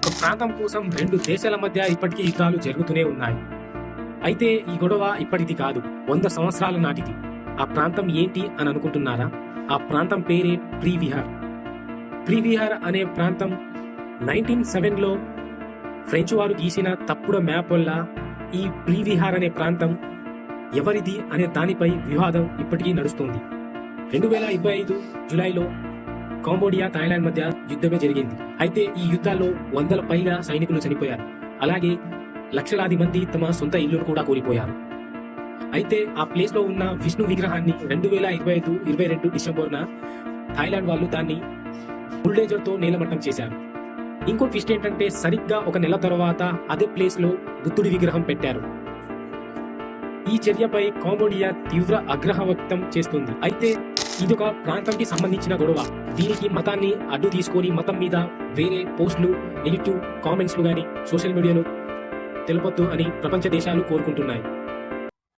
ఒక ప్రాంతం కోసం రెండు దేశాల మధ్య ఇప్పటికీ యుద్ధాలు జరుగుతూనే ఉన్నాయి. అయితే ఈ గొడవ ఇప్పటిది కాదు, 100 సంవత్సరాల నాటిది. ఆ ప్రాంతం ఏంటి అని అనుకుంటున్నారా? ఆ ప్రాంతం పేరే ప్రీవిహార్. ప్రీవిహార్ అనే ప్రాంతం 1907లో ఫ్రెంచ్ వారు గీసిన తప్పుడు మ్యాప్ వల్ల ఈ ప్రీవిహార్ అనే ప్రాంతం ఎవరిది అనే దానిపై వివాదం ఇప్పటికీ నడుస్తోంది. 2025 జూలైలో కాంబోడియా, థాయిలాండ్ మధ్య యుద్ధమే జరిగింది. అయితే ఈ యుద్ధాల్లో 100ల పైగా సైనికులు చనిపోయారు. అలాగే లక్షలాది మంది తమ సొంత ఇల్లును కూడా కోల్పోయారు. అయితే ఆ ప్లేస్ లో ఉన్న విష్ణు విగ్రహాన్ని 2025-22 డిసెంబర్న థాయిలాండ్ వాళ్ళు దాన్ని బుల్డేజర్ తో నేలమట్టం చేశారు. ఇంకో ట్విస్ట్ ఏంటంటే సరిగ్గా ఒక నెల తర్వాత అదే ప్లేస్ లో బుద్ధుడి విగ్రహం పెట్టారు. ఈ చర్యపై కాంబోడియా తీవ్ర ఆగ్రహం వ్యక్తం చేస్తుంది. అయితే ఇదొక ప్రాంతానికి సంబంధించిన గొడవ. దీనికి మతాన్ని అడ్డు తీసుకొని మతం మీద వేరే పోస్టులు, నెగిటివ్ కామెంట్స్లు గానీ సోషల్ మీడియాలో తెలపొద్దు అని ప్రపంచ దేశాలు కోరుకుంటున్నాయి.